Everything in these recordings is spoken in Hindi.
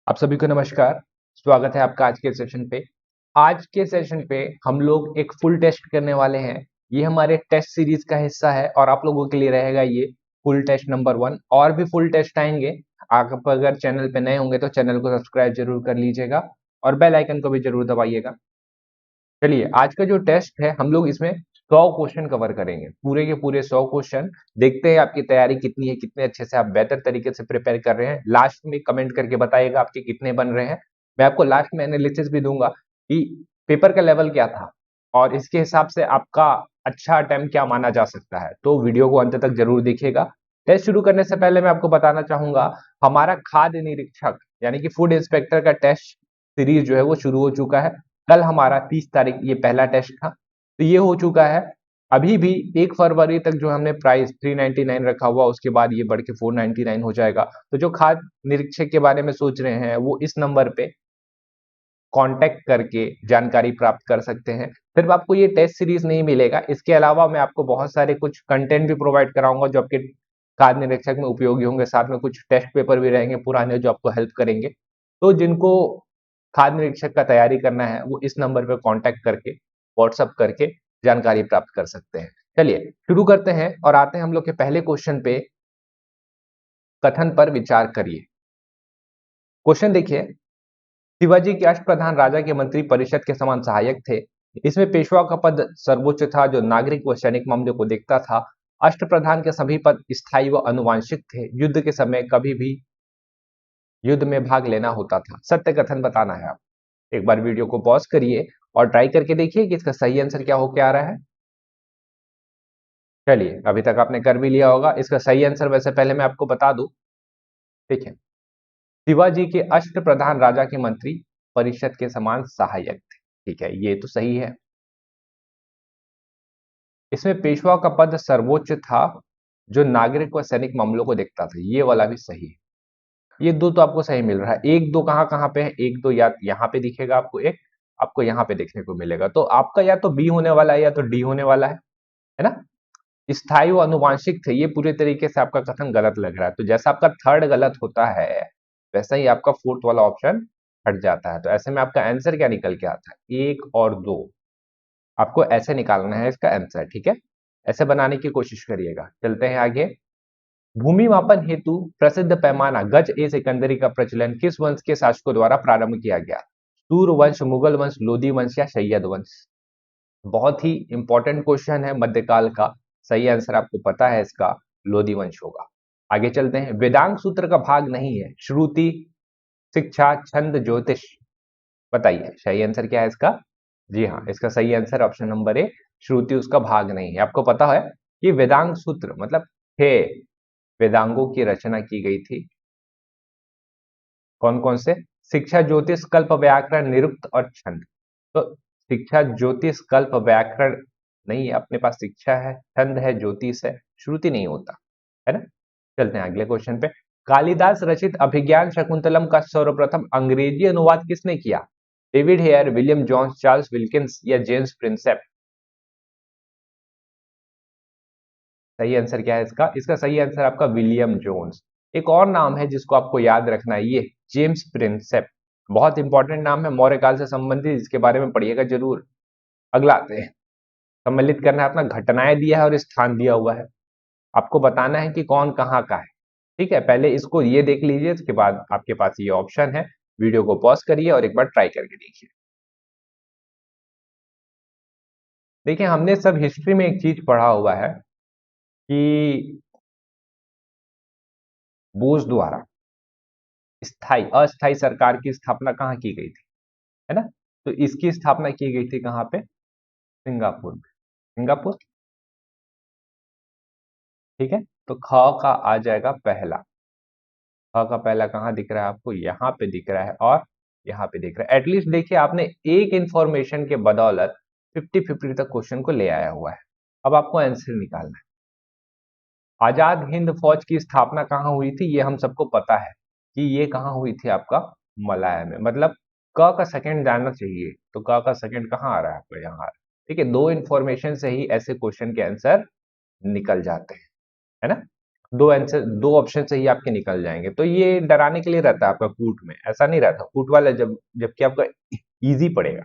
आप सभी को नमस्कार। स्वागत है आपका आज के सेशन पे। आज के सेशन पे हम लोग एक फुल टेस्ट करने वाले हैं। ये हमारे टेस्ट सीरीज का हिस्सा है और आप लोगों के लिए रहेगा ये फुल टेस्ट नंबर 1। और भी फुल टेस्ट आएंगे। आप अगर चैनल पे नए होंगे तो चैनल को सब्सक्राइब जरूर कर लीजिएगा और बेल आइकन को भी जरूर दबाइएगा। चलिए, आज का जो टेस्ट है हम लोग इसमें 100 क्वेश्चन कवर करेंगे, पूरे के पूरे 100 क्वेश्चन। देखते हैं आपकी तैयारी कितनी है, कितने अच्छे से आप बेहतर तरीके से प्रिपेयर कर रहे हैं। लास्ट में कमेंट करके बताइएगा आपके कितने बन रहे हैं। मैं आपको लास्ट में एनालिसिस भी दूंगा कि पेपर का लेवल क्या था और इसके हिसाब से आपका अच्छा अटेम्प्ट क्या माना जा सकता है। तो वीडियो को अंत तक जरूर देखिएगा। टेस्ट शुरू करने से पहले मैं आपको बताना चाहूंगा, हमारा खाद्य निरीक्षक यानी कि फूड इंस्पेक्टर का टेस्ट सीरीज जो है वो शुरू हो चुका है। कल हमारा 30 तारीख ये पहला टेस्ट था, तो ये हो चुका है। अभी भी 1 फरवरी तक जो हमने प्राइस 399 रखा हुआ, उसके बाद ये बढ़ के 499 हो जाएगा। तो जो खाद्य निरीक्षक के बारे में सोच रहे हैं वो इस नंबर पे कांटेक्ट करके जानकारी प्राप्त कर सकते हैं। सिर्फ आपको ये टेस्ट सीरीज नहीं मिलेगा, इसके अलावा मैं आपको बहुत सारे कुछ कंटेंट भी प्रोवाइड कराऊंगा जो आपके खाद्य निरीक्षक में उपयोगी होंगे। साथ में कुछ टेस्ट पेपर भी रहेंगे पुराने जो आपको हेल्प करेंगे। तो जिनको खाद्य निरीक्षक का तैयारी करना है वो इस नंबर पर कांटेक्ट करके व्हाट्सअप करके जानकारी प्राप्त कर सकते हैं। चलिए शुरू करते हैं और आते हैं हम लोग के पहले क्वेश्चन पे। कथन पर विचार करिए। क्वेश्चन देखिए, शिवाजी के अष्टप्रधान राजा के मंत्री परिषद के समान सहायक थे। इसमें पेशवा का पद सर्वोच्च था जो नागरिक व सैनिक मामलों को देखता था। अष्टप्रधान के सभी पद स्थायी व अनुवांशिक थे। युद्ध के समय कभी भी युद्ध में भाग लेना होता था। सत्य कथन बताना है आप। एक बार वीडियो को पॉज करिए और ट्राई करके देखिए कि इसका सही आंसर क्या हो के आ रहा है। चलिए, अभी तक आपने कर भी लिया होगा। इसका सही आंसर वैसे पहले मैं आपको बता दूं, ठीक है। शिवाजी के अष्टप्रधान राजा के मंत्री परिषद के समान सहायक थे। ठीक है, ये तो सही है। इसमें पेशवा का पद सर्वोच्च था जो नागरिक व सैनिक मामलों को देखता था। ये वाला भी सही है। ये दो तो आपको सही मिल रहा है। एक दो कहाँ कहाँ पे है? एक दो या यहाँ पे दिखेगा आपको, एक आपको यहाँ पे देखने को मिलेगा। तो आपका या तो बी होने वाला है या तो डी होने वाला है ना। स्थायी व अनुवांशिक थे, ये पूरे तरीके से आपका कथन गलत लग रहा है। तो जैसा आपका थर्ड गलत होता है वैसा ही आपका फोर्थ वाला ऑप्शन हट जाता है। तो ऐसे में आपका आंसर क्या निकल के आता है? 1 और 2। आपको ऐसे निकालना है इसका आंसर, ठीक है। ऐसे बनाने की कोशिश करिएगा। चलते हैं आगे। भूमि मापन हेतु प्रसिद्ध पैमाना गज ए सिकंदरी का प्रचलन किस वंश के शासकों द्वारा प्रारंभ किया गया? सूर्य वंश, मुगल वंश, लोधी वंश या शैयद वंश? बहुत ही इंपॉर्टेंट क्वेश्चन है मध्यकाल का। सही आंसर आपको पता है इसका, लोधी वंश होगा। आगे चलते हैं। वेदांग सूत्र का भाग नहीं है श्रुति, शिक्षा, छंद, ज्योतिष? बताइए सही आंसर क्या है इसका। जी हाँ, इसका सही आंसर ऑप्शन नंबर ए, श्रुति उसका भाग नहीं है। आपको पता है कि वेदांग सूत्र मतलब 6 वेदांगों की रचना की गई थी। कौन कौन से? शिक्षा, ज्योतिष, कल्प, व्याकरण, निरुक्त और छंद। तो शिक्षा, ज्योतिष, कल्प, व्याकरण नहीं है अपने पास। शिक्षा है, छंद है, ज्योतिष है, श्रुति नहीं होता है ना। चलते हैं अगले क्वेश्चन पे। कालिदास रचित अभिज्ञान शकुंतलम का सर्वप्रथम अंग्रेजी अनुवाद किसने किया? David Hare, William Jones, Charles Wilkins या जेम्स प्रिंसेप? सही आंसर क्या है इसका? इसका सही आंसर आपका विलियम जोन्स। एक और नाम है जिसको आपको याद रखना है, ये जेम्स प्रिंसेप। बहुत इंपॉर्टेंट नाम है, मौर्य काल से संबंधित, इसके बारे में पढ़िएगा जरूर। अगला आते हैं। सम्मिलित करना है अपना, घटनाएं दिया है और स्थान दिया हुआ है। आपको बताना है कि कौन कहाँ का है। ठीक है, पहले इसको ये देख लीजिए, इसके बाद आपके पास ये ऑप्शन है। वीडियो को पॉज करिए और एक बार ट्राई करके देखिए। देखिए, हमने सब हिस्ट्री में एक चीज पढ़ा हुआ है कि बोस द्वारा स्थाई अस्थाई सरकार की स्थापना कहाँ की गई थी, है ना। तो इसकी स्थापना की गई थी कहाँ पे? सिंगापुर में। सिंगापुर, ठीक है। तो ख का आ जाएगा पहला। ख का पहला कहाँ दिख रहा है आपको? यहाँ पे दिख रहा है और यहाँ पे दिख रहा है। एटलीस्ट देखिए, आपने एक इंफॉर्मेशन के बदौलत 50-50 तक क्वेश्चन को ले आया हुआ है। अब आपको आंसर निकालना है। आजाद हिंद फौज की स्थापना कहाँ हुई थी? ये हम सबको पता है कि ये कहाँ हुई थी आपका, मलाया में। मतलब क का सेकंड जानना चाहिए, तो क का सेकंड कहाँ आ रहा है आपका? यहाँ आ रहा है। ठीक है, दो इंफॉर्मेशन से ही ऐसे क्वेश्चन के आंसर निकल जाते हैं, है ना। दो आंसर, दो ऑप्शन से ही आपके निकल जाएंगे। तो ये डराने के लिए रहता है आपका कूट में, ऐसा नहीं रहता कूट वाला, जबकि आपका इजी पड़ेगा।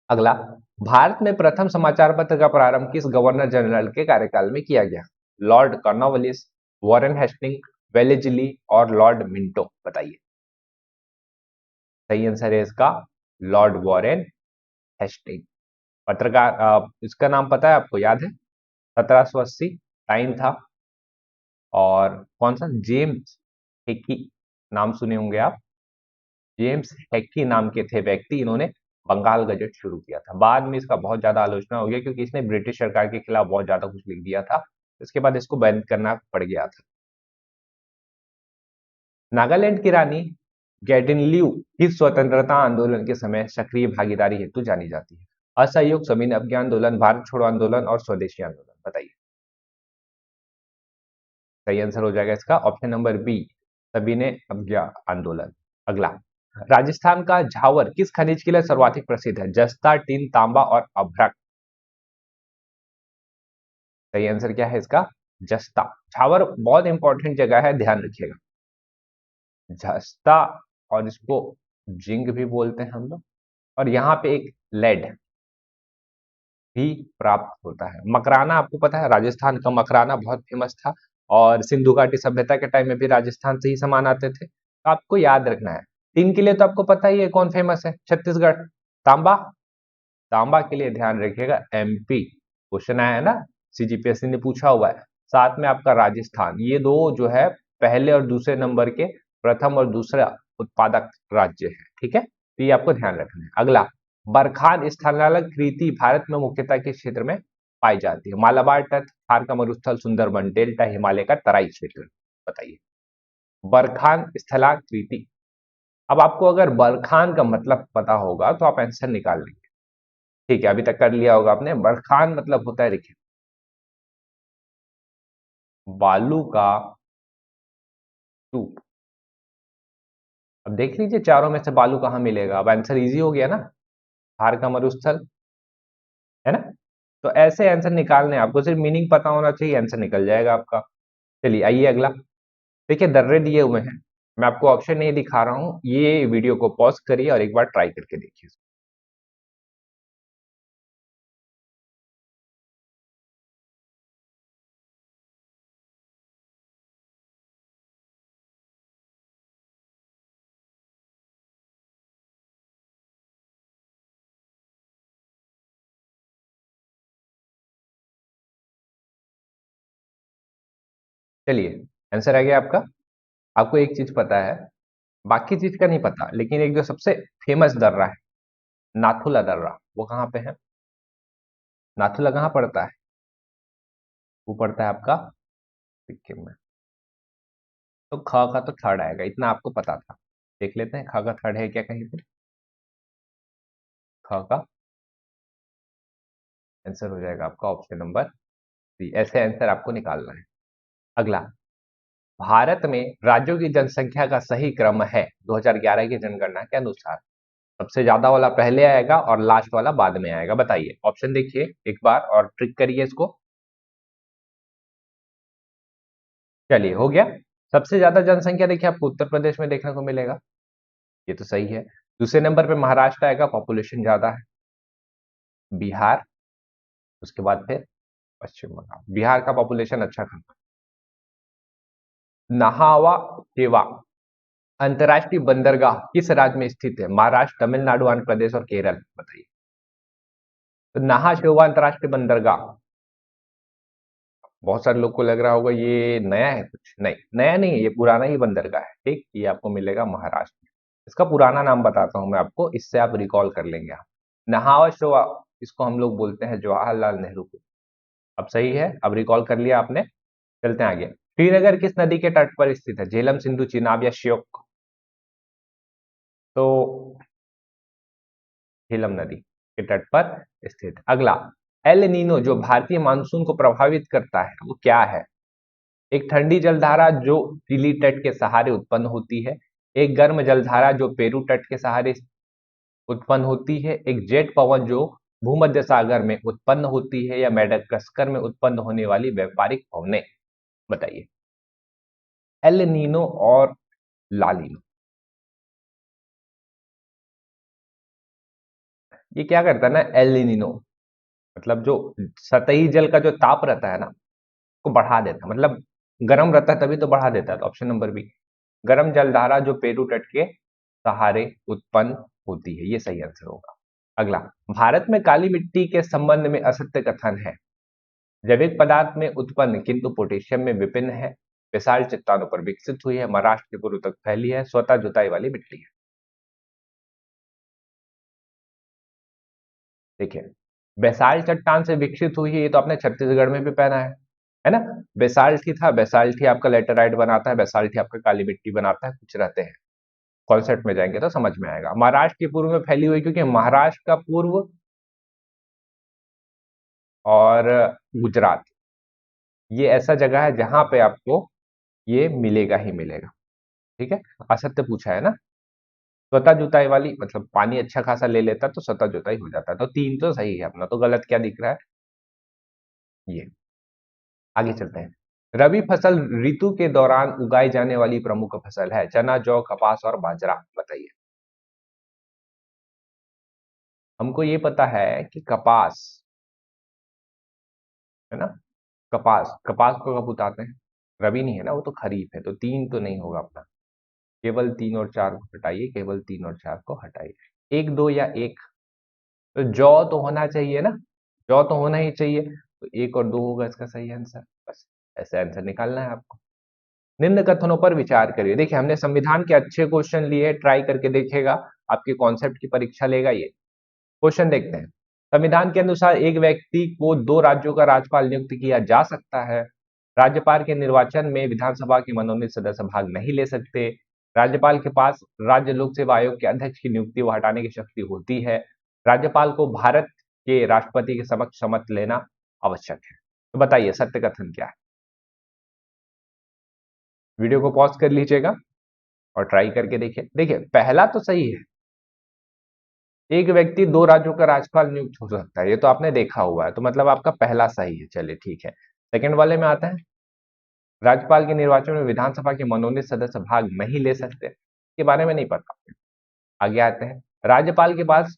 अगला, भारत में प्रथम समाचार पत्र का प्रारंभ किस गवर्नर जनरल के कार्यकाल में किया गया? Lord Cornwallis, Warren Hasting, Wellesley और लॉर्ड मिंटो, बताइए। सही आंसर है इसका लॉर्ड वॉरेन हेस्टिंग। पत्रकार इसका नाम पता है आपको, याद है? 1780 टाइम था। और कौन सा? जेम्स हेकी, नाम सुने होंगे आप। जेम्स हेकी नाम के थे व्यक्ति, इन्होंने बंगाल गजट शुरू किया था। बाद में इसका बहुत ज्यादा आलोचना हो गया क्योंकि इसने ब्रिटिश सरकार के खिलाफ बहुत ज्यादा कुछ लिख दिया था। इसके बाद इसको बैन करना पड़ गया था। नागालैंड की रानी गैडिनलियू किस स्वतंत्रता आंदोलन के समय सक्रिय भागीदारी हेतु जानी जाती है? असहयोग सविनय अवज्ञा आंदोलन, भारत छोड़ो आंदोलन और स्वदेशी आंदोलन, बताइए। सही आंसर हो जाएगा इसका ऑप्शन नंबर बी, सविनय अवज्ञा आंदोलन। अगला, राजस्थान का झावर किस खनिज के लिए सर्वाधिक प्रसिद्ध है? जस्ता, टिन, तांबा और अभ्रक। सही आंसर क्या है इसका? जस्ता। झावर बहुत इंपॉर्टेंट जगह है, ध्यान रखिएगा। जस्ता, और इसको जिंक भी बोलते हैं हम लोग, और यहाँ पे एक लेड भी प्राप्त होता है। मकराना, आपको पता है राजस्थान का मकराना बहुत फेमस था, और सिंधु घाटी सभ्यता के टाइम में भी राजस्थान से ही सामान आते थे, तो आपको याद रखना है। टिन के लिए तो आपको पता ही है कौन फेमस है, छत्तीसगढ़। तांबा, तांबा के लिए ध्यान रखिएगा एमपी, क्वेश्चन आया है ना, सीजीपीएससी ने पूछा हुआ है। साथ में आपका राजस्थान, ये दो जो है पहले और दूसरे नंबर के प्रथम और दूसरा उत्पादक राज्य है, ठीक है, तो ये आपको ध्यान रखना है। अगला, बरखान स्थलालक कृति भारत में मुख्यतः किस क्षेत्र में पाई जाती है? मालाबार तट, थार का मरुस्थल, सुंदरबन डेल्टा, हिमालय का तराई क्षेत्र, बताइए। बरखान स्थलाकृति। अब आपको अगर बरखान का मतलब पता होगा तो आप आंसर निकाल लेंगे, ठीक है, अभी तक कर लिया होगा आपने। बरखान मतलब होता है, देखिए, बालू का स्तूप। अब देख लीजिए चारों में से बालू कहाँ मिलेगा, अब आंसर इजी हो गया ना, थार का मरुस्थल, है ना। तो ऐसे आंसर निकालने, आपको सिर्फ मीनिंग पता होना चाहिए, आंसर निकल जाएगा आपका। चलिए आइए अगला। देखिए दर्रे दिए हुए हैं, मैं आपको ऑप्शन नहीं दिखा रहा हूं, ये वीडियो को पॉज करिए और एक बार ट्राई करके देखिए। चलिए, आंसर आ गया आपका। आपको एक चीज पता है, बाकी चीज का नहीं पता, लेकिन एक जो सबसे फेमस दर्रा है, नाथुला दर्रा, वो कहाँ पे है? नाथुला कहाँ पड़ता है? वो पड़ता है आपका सिक्किम में। तो ख का तो थर्ड आएगा, इतना आपको पता था। देख लेते हैं ख का थर्ड है क्या कहीं पे। ख का आंसर हो जाएगा आपका ऑप्शन नंबर सी। ऐसे आंसर आपको निकालना है। अगला, भारत में राज्यों की जनसंख्या का सही क्रम है 2011 की जनगणना के अनुसार? सबसे ज्यादा वाला पहले आएगा और लास्ट वाला बाद में आएगा, बताइए। ऑप्शन देखिए एक बार और ट्रिक करिए इसको। चलिए हो गया। सबसे ज्यादा जनसंख्या देखिए आपको उत्तर प्रदेश में देखने को मिलेगा, ये तो सही है। दूसरे नंबर पे महाराष्ट्र आएगा, पॉपुलेशन ज्यादा है। बिहार, उसके बाद फिर पश्चिम बंगाल। बिहार का पॉपुलेशन अच्छा खासा। नहावा केवा अंतर्राष्ट्रीय बंदरगाह किस राज्य में स्थित है? महाराष्ट्र, तमिलनाडु, आंध्र प्रदेश और केरल, बताइए। तो नाहा शेवा अंतर्राष्ट्रीय बंदरगाह, बहुत सारे लोग को लग रहा होगा ये नया है, कुछ नहीं नया नहीं है, ये पुराना ही बंदरगाह है, ठीक। ये आपको मिलेगा महाराष्ट्र में। इसका पुराना नाम बताता हूं मैं आपको, इससे आप रिकॉल कर लेंगे। आप नहावा शेवा, इसको हम लोग बोलते हैं जवाहरलाल नेहरू को। अब सही है, अब रिकॉल कर लिया आपने। चलते हैं आगे। श्रीनगर किस नदी के तट पर स्थित है? झेलम, सिंधु, चिनाब या श्योक? तो झेलम नदी के तट पर स्थित। अगला, एल नीनो जो भारतीय मानसून को प्रभावित करता है वो क्या है? एक ठंडी जलधारा जो चिली तट के सहारे उत्पन्न होती है, एक गर्म जलधारा जो पेरू तट के सहारे उत्पन्न होती है, एक जेट पवन जो भूमध्य सागर में उत्पन्न होती है, या मेडागास्कर में उत्पन्न होने वाली व्यापारिक पवनें। बताइए। एल नीनो और लालिनो, ये क्या करता है ना, एल नीनो मतलब जो सतही जल का जो ताप रहता है ना, को बढ़ा देता है, मतलब गर्म रहता है तभी तो बढ़ा देता है। तो ऑप्शन नंबर बी, गर्म जलधारा जो पेरू तट के सहारे उत्पन्न होती है, ये सही आंसर होगा। अगला, भारत में काली मिट्टी के संबंध में असत्य कथन है। जैविक पदार्थ में उत्पन्न किंतु पोटेशियम में विभिन्न है, विशाल चट्टानों पर विकसित हुई है, महाराष्ट्र के पूर्व तक फैली है, स्वतः जुताई वाली मिट्टी है। देखिए, बेसाल्ट चट्टान से विकसित हुई है, ये तो आपने छत्तीसगढ़ में भी पहना है ना। बेसाल्ट ही था, बेसाल्ट ही आपका लेटेराइट बनाता है, बेसाल्ट ही आपका काली मिट्टी बनाता है, कुछ रहते हैं। कॉन्सेप्ट में जाएंगे तो समझ में आएगा। महाराष्ट्र के पूर्व में फैली हुई, क्योंकि महाराष्ट्र का पूर्व और गुजरात, ये ऐसा जगह है जहां पे आपको ये मिलेगा ही मिलेगा। ठीक है, असत्य पूछा है ना। स्वतः जुताई वाली मतलब पानी अच्छा खासा ले लेता तो स्वतः जुताई हो जाता है। तो तीन तो सही है अपना, तो गलत क्या दिख रहा है ये। आगे चलते हैं। रबी फसल ऋतु के दौरान उगाई जाने वाली प्रमुख फसल है। चना, जौ, कपास और बाजरा, बताइए। हमको ये पता है कि कपास, है ना, कपास, कपास को कब उतारते हैं, रबी नहीं है ना, वो तो खरीफ है। तो तीन तो नहीं होगा अपना, केवल तीन और चार को हटाइए, केवल तीन और चार को हटाइए। एक, दो या एक, तो जौ तो होना चाहिए ना, जौ तो होना ही चाहिए। तो एक और दो होगा इसका सही आंसर, बस ऐसे आंसर निकालना है आपको। निम्न कथनों पर विचार करिए। देखिए, हमने संविधान के अच्छे क्वेश्चन लिए, ट्राई करके देखिएगा, आपके कॉन्सेप्ट की परीक्षा लेगा ये। क्वेश्चन देखते हैं। संविधान के अनुसार एक व्यक्ति को दो राज्यों का राज्यपाल नियुक्त किया जा सकता है। राज्यपाल के निर्वाचन में विधानसभा के मनोनीत सदस्य भाग नहीं ले सकते। राज्यपाल के पास राज्य लोक सेवा आयोग के अध्यक्ष की नियुक्ति व हटाने की शक्ति होती है। राज्यपाल को भारत के राष्ट्रपति के समक्ष शपथ लेना आवश्यक है। तो बताइए सत्य कथन क्या है। वीडियो को पॉज कर लीजिएगा और ट्राई करके देखिए। देखिए, पहला तो सही है, एक व्यक्ति दो राज्यों का राज्यपाल नियुक्त हो सकता है, ये तो आपने देखा हुआ है, तो मतलब आपका पहला सही है। चलिए ठीक है। सेकंड वाले में आता है, राज्यपाल के निर्वाचन में विधानसभा के मनोनीत सदस्य भाग नहीं ले सकते, के बारे में नहीं पता। आगे आते हैं, राज्यपाल के पास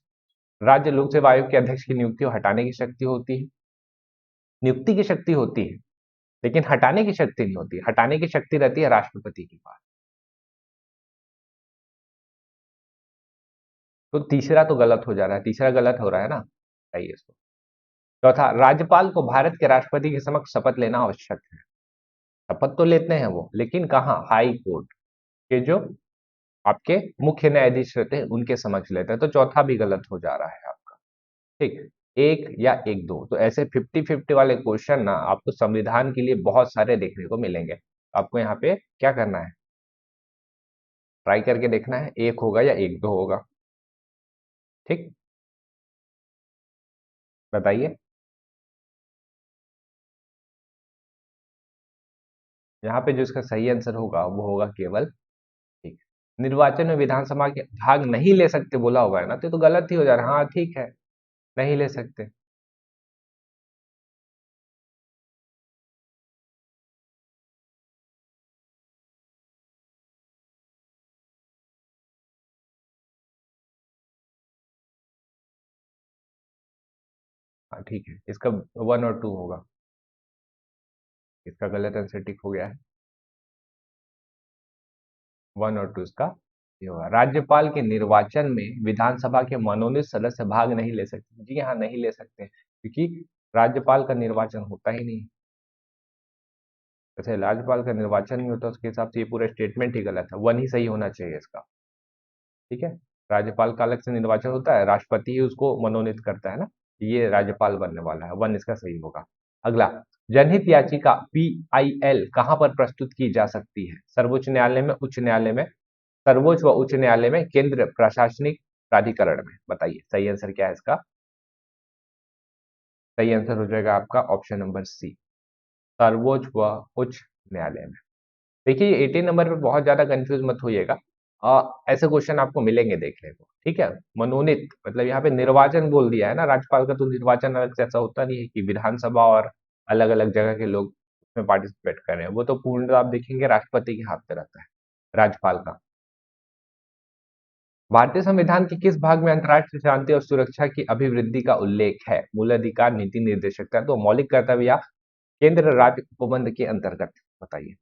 राज्य लोक सेवा आयोग के अध्यक्ष की नियुक्ति और हटाने की शक्ति होती है। नियुक्ति की शक्ति होती है, लेकिन हटाने की शक्ति नहीं होती। हटाने की शक्ति रहती है राष्ट्रपति के पास। तो तीसरा तो गलत हो जा रहा है, तीसरा गलत हो रहा है ना, बताइए इसको। चौथा, राज्यपाल को भारत के राष्ट्रपति के समक्ष शपथ लेना आवश्यक है। शपथ तो लेते हैं वो, लेकिन कहाँ, हाई कोर्ट के जो आपके मुख्य न्यायाधीश रहते हैं उनके समक्ष लेते हैं। तो चौथा भी गलत हो जा रहा है आपका। ठीक, एक या एक दो, तो ऐसे 50-50 वाले क्वेश्चन ना आपको संविधान के लिए बहुत सारे देखने को मिलेंगे। आपको यहाँ पे क्या करना है, ट्राई करके देखना है, एक होगा या एक दो होगा। ठीक, बताइए। यहाँ पे जो इसका सही आंसर होगा वो होगा केवल, ठीक। निर्वाचन में विधानसभा के भाग नहीं ले सकते बोला होगा है ना, तो गलत ही हो जा रहा है। हाँ ठीक है, नहीं ले सकते। हाँ ठीक है, इसका वन और टू होगा। इसका गलत आंसर टिक हो गया है, वन और टू इसका ये होगा। राज्यपाल के निर्वाचन में विधानसभा के मनोनीत सदस्य भाग नहीं ले सकते। जी हाँ, नहीं ले सकते, क्योंकि राज्यपाल का निर्वाचन होता ही नहीं। जैसे राज्यपाल का निर्वाचन नहीं होता, उसके हिसाब से ये पूरा स्टेटमेंट ही गलत है। वन ही सही होना चाहिए इसका। ठीक है, राज्यपाल का अलग से निर्वाचन होता है, राष्ट्रपति ही उसको मनोनीत करता है ना, ये राज्यपाल बनने वाला है। वन इसका सही होगा। अगला, जनहित याचिका PIL कहां पर प्रस्तुत की जा सकती है। सर्वोच्च न्यायालय में, उच्च न्यायालय में, सर्वोच्च व उच्च न्यायालय में, केंद्र प्रशासनिक प्राधिकरण में। बताइए सही आंसर क्या है इसका। सही आंसर हो जाएगा आपका ऑप्शन नंबर सी, सर्वोच्च व उच्च न्यायालय में। देखिए, 18 नंबर पे बहुत ज्यादा कंफ्यूज मत होइएगा। ऐसे क्वेश्चन आपको मिलेंगे देखने को। ठीक है, मनोनीत मतलब यहाँ पे निर्वाचन बोल दिया है ना, राज्यपाल का तो निर्वाचन अलग से ऐसा होता नहीं है कि विधानसभा और अलग अलग जगह के लोग इसमें पार्टिसिपेट कर रहे हैं, वो तो पूर्णतः आप देखेंगे राष्ट्रपति के हाथ में रहता है, राज्यपाल का। भारतीय संविधान के किस भाग में अंतर्राष्ट्रीय शांति और सुरक्षा की अभिवृद्धि का उल्लेख है? मूल अधिकार, नीति निर्देशकता, तो मौलिक कर्तव्य या केंद्र राज्य उपबंध के अंतर्गत, बताइए।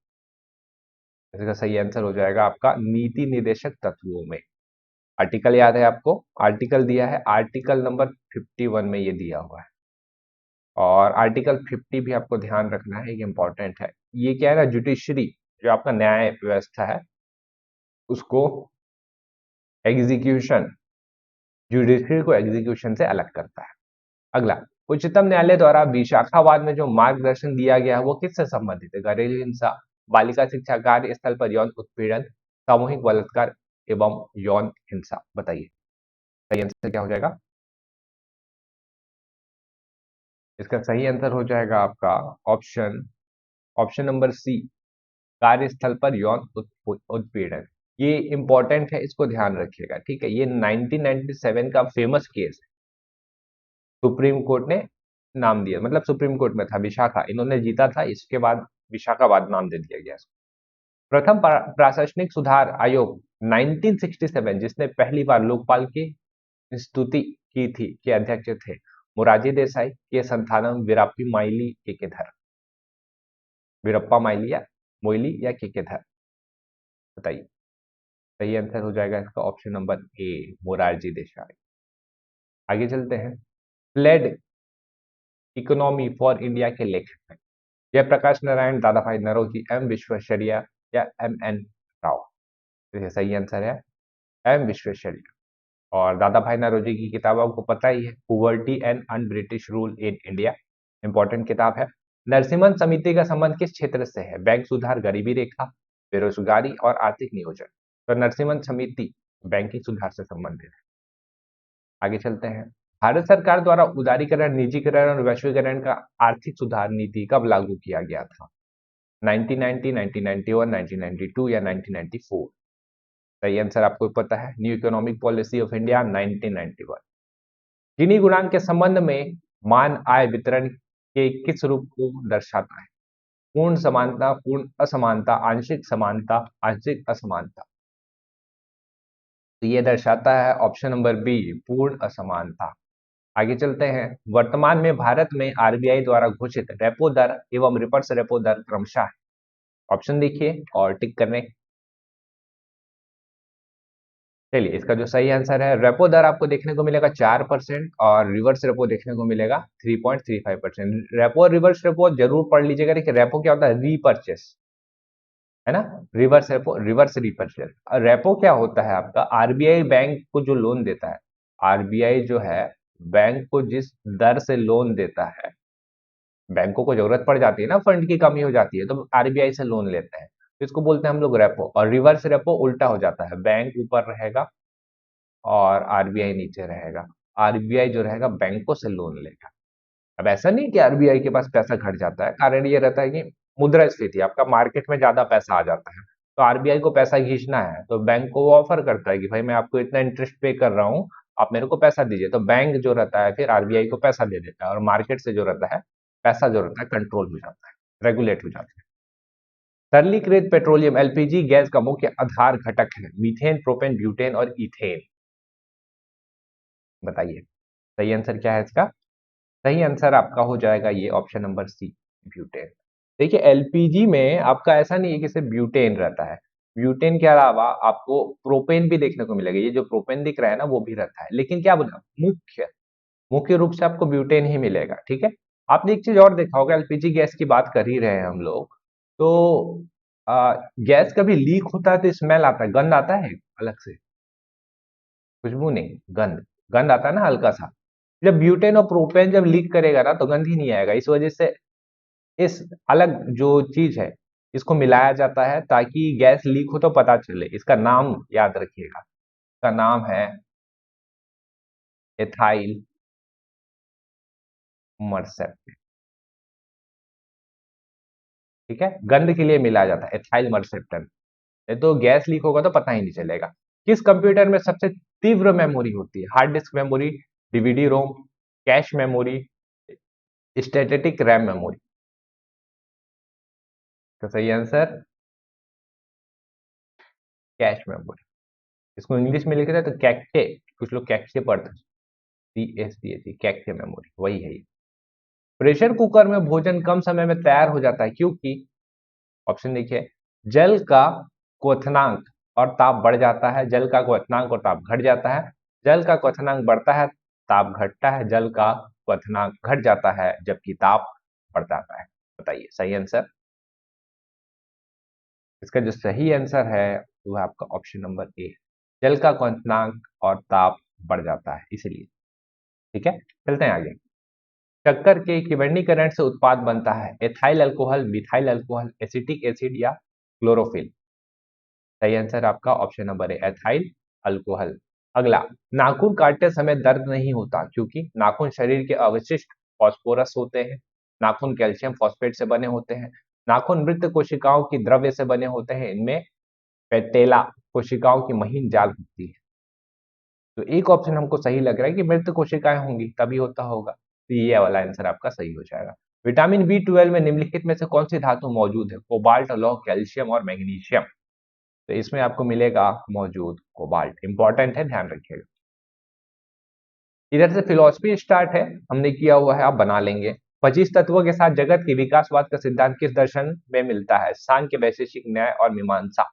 इसका सही आंसर हो जाएगा आपका नीति निर्देशक तत्वों में। आर्टिकल याद है आपको? आर्टिकल दिया है, आर्टिकल नंबर 51 में ये दिया हुआ है। और आर्टिकल 50 भी आपको ध्यान रखना है, ये इंपॉर्टेंट है। ये क्या है ना, जुडिशरी जो आपका न्याय व्यवस्था है उसको एग्जीक्यूशन, जुडिशरी को एग्जीक्यूशन से अलग करता है। अगला, उच्चतम न्यायालय द्वारा विशाखावाद में जो मार्गदर्शन दिया गया है वो किससे संबंधित है? घरेलू हिंसा, बालिका शिक्षा, कार्यस्थल पर यौन उत्पीड़न, सामूहिक बलात्कार एवं यौन हिंसा, बताइए सही आंसर क्या हो जाएगा? इसका सही आंसर हो जाएगा आपका ऑप्शन ऑप्शन नंबर सी, कार्यस्थल पर यौन उत्पीड़न। ये इंपॉर्टेंट है, इसको ध्यान रखिएगा, ठीक है। ये 1997 का फेमस केस है, सुप्रीम कोर्ट ने नाम दिया, मतलब सुप्रीम कोर्ट में था, विशाखा इन्होंने जीता था, इसके बाद विशाखाबाद नाम दे दिया गया। प्रथम प्रशासनिक सुधार आयोग 1967 जिसने पहली बार लोकपाल की स्तुति की थी के अध्यक्ष थे? मोरारजी देसाई, के संथानम, वीराप्पा मोइली, केकेधर, वीरप्पा मोइली या केकेधर, बताइए सही आंसर हो जाएगा इसका option number A, Morarji Desai. आगे चलते हैं। फ्लैड इकोनॉमी फॉर इंडिया के लेखक हैं? जयप्रकाश नारायण, दादा भाई नौरोजी, एम विश्वेश्वरैया या एम एन राव? तो सही आंसर है एम विश्वेश्वरैया। और दादा भाई नौरोजी की किताब आपको पता ही है, poverty and un British rule in India, important किताब है। नरसिम्हन समिति का संबंध किस क्षेत्र से है? बैंक सुधार, गरीबी रेखा, बेरोजगारी और आर्थिक नियोजन। तो नरसिम्हन समिति बैंकिंग सुधार से संबंधित है। आगे चलते हैं। भारत सरकार द्वारा उदारीकरण, निजीकरण और वैश्वीकरण का आर्थिक सुधार नीति कब लागू किया गया था? 1990, 1991, 1992 या 1994? सही आंसर आपको पता है, new economic policy of India 1991। गिनी गुणांक के संबंध में मान आय वितरण के किस रूप को दर्शाता है? पूर्ण समानता, पूर्ण असमानता, आंशिक समानता, आंशिक असमानता। तो ये दर्शाता है ऑप्शन नंबर बी, पूर्ण असमानता। आगे चलते हैं। वर्तमान में भारत में आरबीआई द्वारा घोषित रेपो दर एवं रिवर्स रेपो दर क्रमशः है? ऑप्शन देखिए और टिक करने। चलिए, इसका जो सही आंसर है, रेपो दर आपको देखने को मिलेगा 4% और रिवर्स रेपो देखने को मिलेगा 3.35%। रेपो और रिवर्स रेपो जरूर पढ़ लीजिएगा। देखिए, रेपो क्या होता है? रीपर्चेस, है ना। Reverse repo, reverse repurchase. और रेपो क्या होता है आपका? आरबीआई बैंक को जो लोन देता है, आरबीआई जो है बैंक को जिस दर से लोन देता है, बैंकों को जरूरत पड़ जाती है ना, फंड की कमी हो जाती है, तो आरबीआई से लोन लेते हैं, तो इसको बोलते हैं हम लोग रेपो। और रिवर्स रेपो उल्टा हो जाता है, बैंक ऊपर रहेगा और आरबीआई नीचे रहेगा। आरबीआई जो रहेगा बैंकों से लोन लेगा। अब ऐसा नहीं कि आरबीआई के पास पैसा घट जाता है, कारण ये रहता है कि मुद्रास्फीति, आपका मार्केट में ज्यादा पैसा आ जाता है, तो आरबीआई को पैसा खींचना है, तो बैंक को वो ऑफर करता है कि भाई मैं आपको इतना इंटरेस्ट पे कर रहा हूँ, आप मेरे को पैसा दीजिए। तो बैंक जो रहता है फिर आरबीआई को पैसा दे देता है, और मार्केट से जो रहता है पैसा जो रहता है कंट्रोल हो जाता है, रेगुलेट हो जाता है। तरलीकृत पेट्रोलियम एलपीजी गैस का मुख्य आधार घटक है? मीथेन, प्रोपेन, ब्यूटेन और इथेन, बताइए सही आंसर क्या है इसका? सही आंसर आपका हो जाएगा ये ऑप्शन नंबर सी, ब्यूटेन। देखिए, एलपीजी में आपका ऐसा नहीं है कि सिर्फ ब्यूटेन रहता है, ब्यूटेन के अलावा आपको प्रोपेन भी देखने को मिलेगा। ये जो प्रोपेन दिख रहा है ना वो भी रहता है, लेकिन क्या बोला, मुख्य मुख्य रूप से आपको ब्यूटेन ही मिलेगा, ठीक है। आपने एक चीज और देखा होगा, एलपीजी गैस की बात कर ही रहे हैं हम लोग, तो गैस कभी लीक होता है तो स्मेल आता है, गंध आता है अलग से, खुशबू नहीं, गंध, गंध आता है ना हल्का सा। जब ब्यूटेन और प्रोपेन जब लीक करेगा ना तो गंध ही नहीं आएगा। इस वजह से इस अलग जो चीज है इसको मिलाया जाता है ताकि गैस लीक हो तो पता चले। इसका नाम याद रखिएगा, इसका नाम है एथाइल मर्सेप्ट, ठीक है। गंध के लिए मिलाया जाता है एथाइल मर्सेप्टन, नहीं तो गैस लीक होगा तो पता ही नहीं चलेगा। किस कंप्यूटर में सबसे तीव्र मेमोरी होती है? Hard disk memory, DVD ROM, cache memory, static RAM memory? तो सही आंसर कैश मेमोरी। इसको इंग्लिश में लिखे थे तो कैक्टे, कुछ लोग कैक्टे पढ़ते हैं, CACHE, कैक्टे मेमोरी, वही है ये। प्रेशर कुकर में भोजन कम समय में तैयार हो जाता है क्योंकि, ऑप्शन देखिए, जल का क्वथनांक और ताप बढ़ जाता है, जल का क्वथनांक और ताप घट जाता है, जल का क्वथनांक बढ़ता है ताप घटता है, जल का क्वथनांक घट जाता है जबकि ताप बढ़ जाता है। बताइए सही आंसर। इसका जो सही आंसर है वो है आपका ऑप्शन नंबर ए, जल का क्वथनांक और ताप बढ़ जाता है इसीलिए। ठीक है, चलते हैं आगे। शक्कर के किवर्णीकरण से उत्पाद बनता है ethyl alcohol, methyl alcohol, acetic acid या क्लोरोफिल। सही आंसर आपका ऑप्शन नंबर है एथाइल अल्कोहल। अगला, नाखून काटते समय दर्द नहीं होता क्योंकि नाखून शरीर के अवशिष्ट फास्फोरस होते हैं, नाखून कैल्शियम फॉस्फेट से बने होते हैं, नाखून मृत कोशिकाओं की द्रव्य से बने होते हैं, इनमें पेटेला कोशिकाओं की महीन जाल होती है। तो एक ऑप्शन हमको सही लग रहा है कि मृत कोशिकाएं होंगी तभी होता होगा, तो ये वाला आंसर आपका सही हो जाएगा। विटामिन B12 में निम्नलिखित में से कौन सी धातु मौजूद है? कोबाल्ट, लौह, कैल्शियम और मैग्नीशियम। तो इसमें आपको मिलेगा मौजूद कोबाल्ट, इंपॉर्टेंट है, ध्यान रखिएगा। इधर से फिलोसफी स्टार्ट है, हमने किया हुआ है, आप बना लेंगे। 25 तत्वों के साथ जगत के विकासवाद का सिद्धांत किस दर्शन में मिलता है? सांख्य, वैशेषिक न्याय और मीमांसा।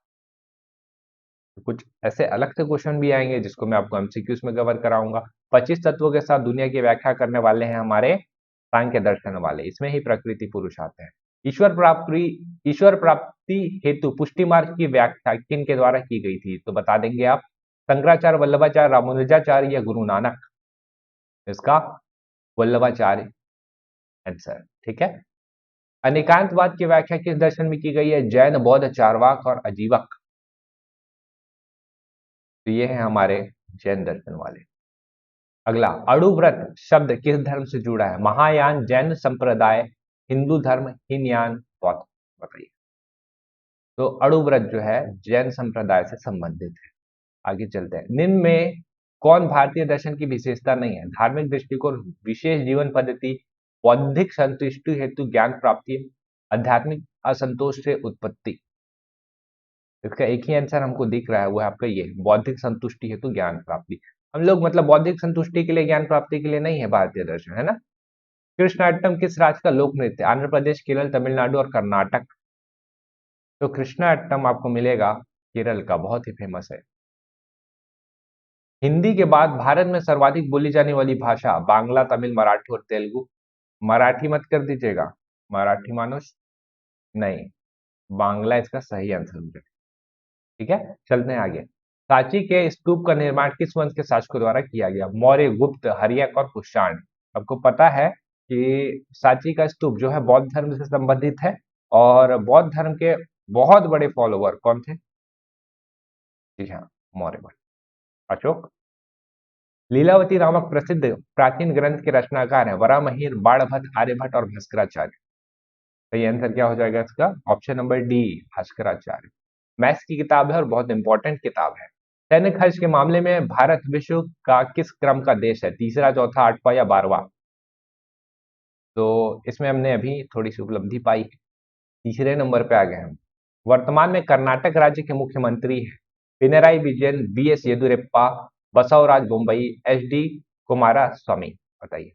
तो कुछ ऐसे अलग से क्वेश्चन भी आएंगे जिसको मैं आपको एमसीक्यूज में कवर कराऊंगा। 25 तत्वों के साथ दुनिया की व्याख्या करने वाले हैं हमारे सांख्य दर्शन वाले, इसमें ही प्रकृति पुरुष आते हैं। ईश्वर प्राप्ति हेतु पुष्टि मार्ग की व्याख्या किन के द्वारा की गई थी? तो बता देंगे आप, शंकराचार्य, वल्लभाचार्य, रामानुजाचार्य या गुरु नानक। इसका वल्लभाचार्य आंसर। ठीक है। अनेकांतवाद की व्याख्या किस दर्शन में की गई है? जैन, बौद्ध, चारवाक और अजीवक। तो ये है हमारे जैन दर्शन वाले। अगला, अणुव्रत शब्द किस धर्म से जुड़ा है? महायान, जैन संप्रदाय, हिंदू धर्म, हीनयान, बौद्ध। बताइए। तो अणुव्रत जो है जैन संप्रदाय से संबंधित है। आगे चलते हैं। निम्न में कौन भारतीय दर्शन की विशेषता नहीं है? धार्मिक दृष्टिकोण, विशेष जीवन पद्धति, बौद्धिक संतुष्टि हेतु ज्ञान प्राप्ति, आध्यात्मिक असंतोष से उत्पत्ति। इसका एक ही आंसर हमको दिख रहा है, वो है आपका ये, बौद्धिक संतुष्टि हेतु ज्ञान प्राप्ति। हम लोग मतलब बौद्धिक संतुष्टि के लिए, ज्ञान प्राप्ति के लिए नहीं है भारतीय दर्शन, है ना। कृष्णाटम किस राज्य का लोक नृत्य? आंध्र प्रदेश, केरल, तमिलनाडु और कर्नाटक। तो कृष्णाटम आपको मिलेगा केरल का, बहुत ही फेमस है। हिंदी के बाद भारत में सर्वाधिक बोली जाने वाली भाषा? बांग्ला, तमिल, मराठी और तेलुगु। मराठी मत कर दीजिएगा, मराठी मानुष नहीं, बांग्ला इसका सही आंसर हो जाएगा। ठीक है, चलते हैं आगे। सांची के स्तूप का निर्माण किस वंश के शासकों द्वारा किया गया? मौर्य, गुप्त, हर्यक और कुषाण। आपको पता है कि सांची का स्तूप जो है बौद्ध धर्म से संबंधित है, और बौद्ध धर्म के बहुत बड़े फॉलोवर कौन थे? जी हाँ, मौर्य वंश। अशोक। लीलावती नामक प्रसिद्ध प्राचीन ग्रंथ के रचनाकार है? वराहमिहिर, बाणभट्ट, आर्यभट्ट और भास्कराचार्य। तो ये आंसर क्या हो जाएगा इसका? Option number D, Bhaskaracharya. Maths की किताब है और बहुत इंपॉर्टेंट किताब है। सैन्य खर्च के मामले में भारत विश्व का किस क्रम का देश है? तीसरा, चौथा, आठवां या 12वां? तो इसमें हमने अभी थोड़ी सी उपलब्धि पाई है, तीसरे नंबर पे आ गए हम। वर्तमान में कर्नाटक राज्य के मुख्यमंत्री है? Pinarayi Vijayan, BS Yediyurappa, Basavaraj Bommai, HD Kumaraswamy. बताइए।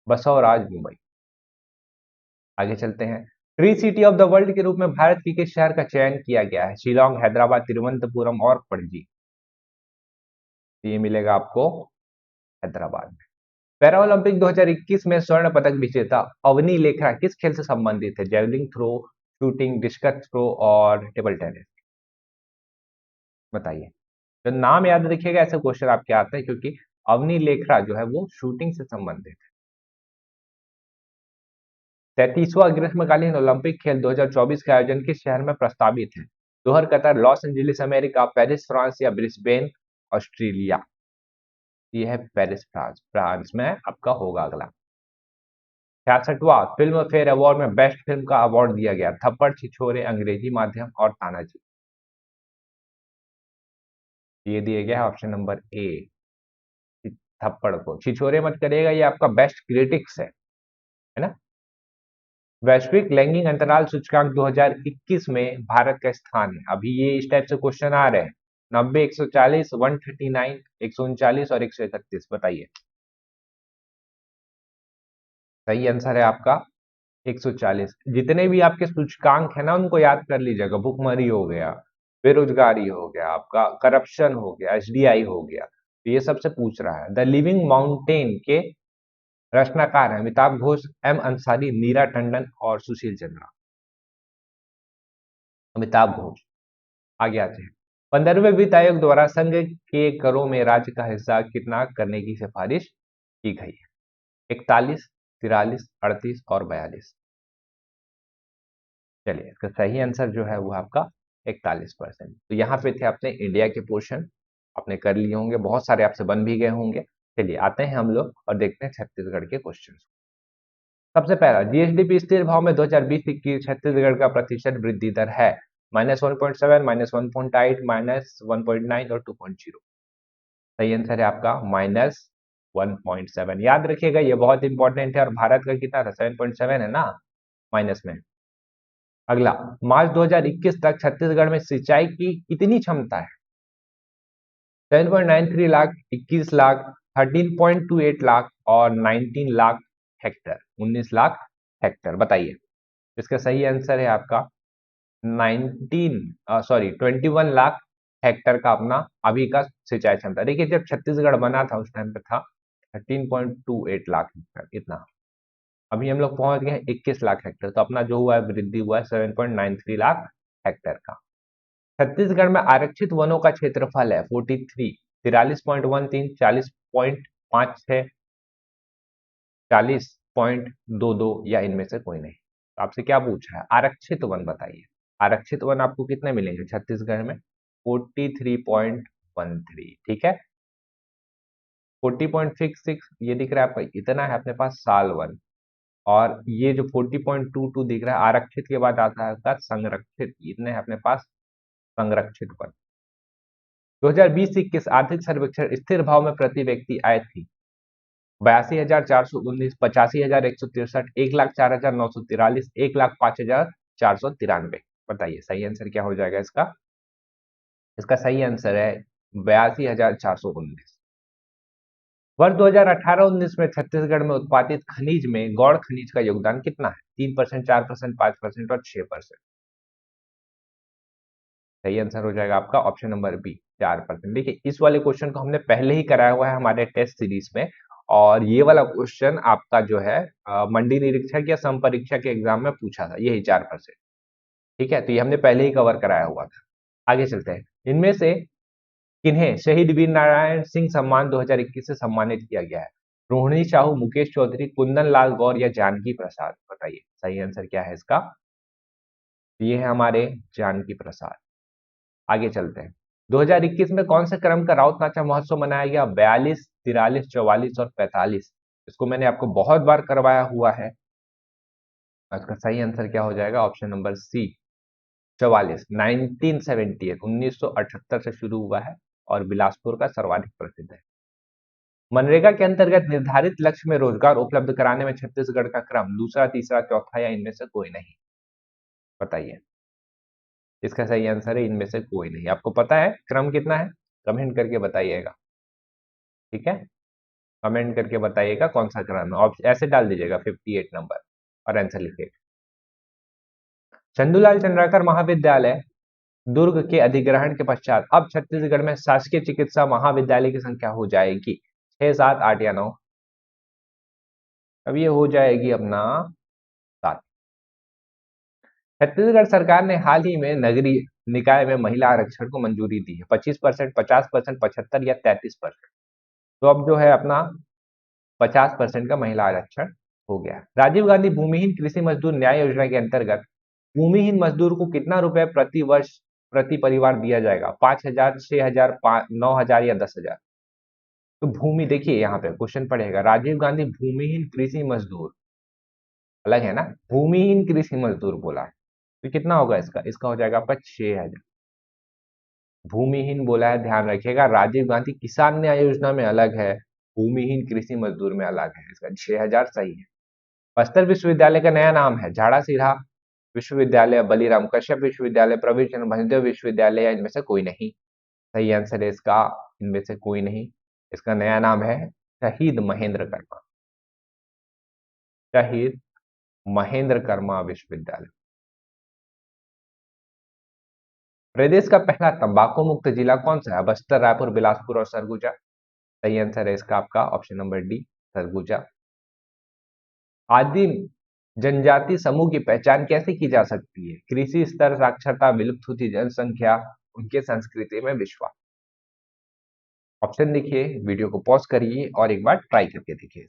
बसवराज बोम्मई। आगे चलते हैं। Tree city of the world के रूप में भारत के किस शहर का चयन किया गया है? शिलोंग, हैदराबाद, तिरुवनंतपुरम और पणजी। ये मिलेगा आपको हैदराबाद में। पैरा ओलंपिक 2021 में स्वर्ण पदक विजेता अवनी लेखरा किस खेल से संबंधित है? Javelin throw, shooting, discus throw और टेबल टेनिस। बताइए। तो नाम याद रखिएगा, ऐसे क्वेश्चन आपके आते हैं क्योंकि अवनी लेखरा जो है वो शूटिंग से संबंधित है। 33वां ग्रीष्मकालीन ओलंपिक खेल 2024 का आयोजन किस शहर में प्रस्तावित है? Doha, Qatar, Los Angeles America, Paris France या ब्रिस्बेन ऑस्ट्रेलिया। ये है पेरिस फ्रांस, फ्रांस में आपका होगा अगला। 66वां फिल्म फेयर अवार्ड में बेस्ट फिल्म का अवार्ड दिया गया? थप्पड़, छिछोरे, अंग्रेजी माध्यम और तानाजी। ये दिया गया है ऑप्शन नंबर ए, थप्पड़ को। छिछोरे मत करिएगा, ये आपका बेस्ट क्रिटिक्स है ना। वैश्विक लैंगिक अंतराल सूचकांक 2021 में भारत का स्थान है। अभी ये इस टाइप से क्वेश्चन आ रहे हैं, 90, 140, 139, 139 और 131, बताइए। सही आंसर है आपका 140। जितने भी आपके सूचकांक है ना, उनको याद कर लीजिएगा। भुखमरी हो गया, बेरोजगारी हो गया, आपका करप्शन हो गया, एसडीआई हो गया, तो ये सबसे पूछ रहा है। द लिविंग माउंटेन के रचनाकार हैं अमिताभ घोष, एम अंसारी, नीरा टंडन और सुशील चंद्रा। अमिताभ घोष। आगे आते हैं। 15वें वित्त आयोग द्वारा संघ के करों में राज्य का हिस्सा कितना करने की सिफारिश की गई है? 41, 43, 38 और 42। चलिए, इसका सही आंसर जो है वो आपका 41%। तो यहाँ पे थे अपने इंडिया के पोर्शन, आपने कर लिए होंगे, बहुत सारे आपसे बन भी गए होंगे। चलिए आते हैं हम लोग और देखते हैं छत्तीसगढ़ के क्वेश्चन। सबसे पहला, जीएसडीपी स्थिर भाव में 2020-21 छत्तीसगढ़ का प्रतिशत वृद्धि दर है -1.7, -1.8, -1.9 और 2.0। सही आंसर है आपका -1.7। याद रखिएगा, ये बहुत इंपॉर्टेंट है। और भारत का कितना था? 7.7 है ना, माइनस में। अगला, मार्च 2021 तक छत्तीसगढ़ में सिंचाई की कितनी क्षमता है? 7.93 लाख, 21 लाख, 13.28 लाख और 19 लाख हेक्टर, 19 लाख हेक्टर, बताइए। इसका सही आंसर है आपका 21 लाख हेक्टर का अपना अभी का सिंचाई क्षमता। देखिए, जब छत्तीसगढ़ बना था उस टाइम पे था 13.28 लाख हेक्टर, इतना। अभी हम लोग पहुंच गए 21 लाख हेक्टर, तो अपना जो हुआ है वृद्धि हुआ है 7.93 लाख हेक्टर का। छत्तीसगढ़ में आरक्षित वनों का क्षेत्रफल है 43, 43.13, 40.56, 40.22 या इनमें से कोई नहीं। तो आपसे क्या पूछा है? आरक्षित वन बताइए। आरक्षित वन आपको कितने मिलेंगे छत्तीसगढ़ में? 43.13, ठीक है। 40.66 ये दिख रहा है आपका, इतना है अपने पास साल वन। और ये जो 40.22 दिख रहा है आरक्षित के बाद आता है आपका संरक्षित, इतने हैं अपने पास संरक्षित वन। 2020-21 आर्थिक सर्वेक्षण स्थिर भाव में प्रति व्यक्ति आय थी 82,419, 85,163, 1,04,943, 1,05,493। बताइए सही आंसर क्या हो जाएगा इसका? इसका सही आंसर है 82,419। वर्ष 2018-19 में छत्तीसगढ़ में उत्पादित खनिज में गौड़ खनिज का योगदान कितना है? 3%, 4%, 5% और 6%। सही आंसर हो जाएगा आपका ऑप्शन नंबर बी, 4%। देखिए, इस वाले क्वेश्चन को हमने पहले ही कराया हुआ है हमारे टेस्ट सीरीज में। और ये वाला क्वेश्चन आपका जो है मंडी निरीक्षक या संपरीक्षक के एग्जाम में पूछा था, यही 4%। ठीक है, तो ये हमने पहले ही कवर कराया हुआ था। आगे चलते हैं। इनमें से किन्हें शहीद वीर नारायण सिंह सम्मान 2021 से सम्मानित किया गया है? रोहिणी साहू, मुकेश चौधरी, कुंदन लाल गौर या जानकी प्रसाद? बताइए सही आंसर क्या है इसका? ये है हमारे जानकी प्रसाद। आगे चलते हैं। 2021 में कौन से क्रम का राउत नाचा महोत्सव मनाया गया? 42, 43, 44 और 45। इसको मैंने आपको बहुत बार करवाया हुआ है। इसका सही आंसर क्या हो जाएगा? ऑप्शन नंबर सी, 44। 1978, 1978 से शुरू हुआ है और बिलासपुर का सर्वाधिक प्रसिद्ध है। मनरेगा के अंतर्गत निर्धारित लक्ष्य में रोजगार उपलब्ध कराने में छत्तीसगढ़ का क्रम दूसरा, तीसरा, चौथा या इनमें से कोई नहीं? बताइए। इसका सही आंसर है इनमें से कोई नहीं। आपको पता है क्रम कितना है? कमेंट करके बताइएगा, ठीक है। कमेंट करके बताइएगा कौन सा क्रम है। ऐसे डाल दीजिएगा 58 नंबर और आंसर लिखिएगा। चंदूलाल चंद्राकर महाविद्यालय दुर्ग के अधिग्रहण के पश्चात अब छत्तीसगढ़ में शासकीय चिकित्सा महाविद्यालय की संख्या हो जाएगी 6, 7, 8 या 9? अब ये हो जाएगी अपना 7। छत्तीसगढ़ सरकार ने हाल ही में नगरीय निकाय में महिला आरक्षण को मंजूरी दी है। 25%, 50%, 75 या 33%? तो अब जो है अपना 50% का महिला आरक्षण हो गया। राजीव गांधी भूमिहीन कृषि मजदूर न्याय योजना के अंतर्गत भूमिहीन मजदूर को कितना रुपए प्रति वर्ष प्रति परिवार दिया जाएगा? 5,000, 6,000, 9,000 या 10,000? तो भूमि, देखिए यहाँ पे क्वेश्चन पड़ेगा, राजीव गांधी भूमिहीन कृषि मजदूर अलग है ना, भूमिहीन कृषि मजदूर बोला है, तो कितना होगा इसका? इसका हो जाएगा आपका 6,000। भूमिहीन बोला है, ध्यान रखिएगा। राजीव गांधी किसान न्याय योजना में अलग है, भूमिहीन कृषि मजदूर में अलग है। इसका 6,000 सही है। बस्तर विश्वविद्यालय का नया नाम है झाड़ा सिरहा विश्वविद्यालय, बलीराम कश्यप विश्वविद्यालय, प्रवीण चंद्र भंजदेव विश्वविद्यालय, या इनमें से कोई नहीं। सही आंसर है इसका इनमें से कोई नहीं। इसका नया नाम है शहीद महेंद्र कर्मा, शहीद महेंद्र कर्मा विश्वविद्यालय। प्रदेश का पहला तंबाकू मुक्त जिला कौन सा है? बस्तर, रायपुर, बिलासपुर और सरगुजा। सही आंसर है इसका आपका ऑप्शन नंबर डी, सरगुजा। आदिम जनजाति समूह की पहचान कैसे की जा सकती है? कृषि स्तर, साक्षरता, विलुप्त होती जनसंख्या, उनके संस्कृति में विश्वास। ऑप्शन देखिए, वीडियो को पॉज करिए और एक बार ट्राई करके देखिए।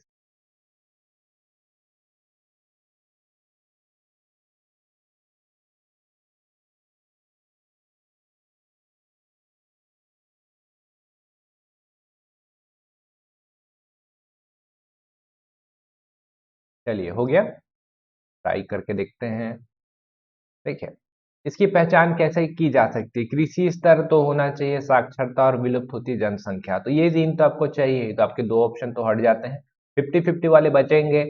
चलिए, हो गया, ट्राई करके देखते हैं। देखिए, इसकी पहचान कैसे की जा सकती है? कृषि स्तर तो होना चाहिए, साक्षरता और विलुप्त होती जनसंख्या, तो ये तीन तो आपको चाहिए, तो आपके दो ऑप्शन तो हट जाते हैं, 50-50 वाले बचेंगे।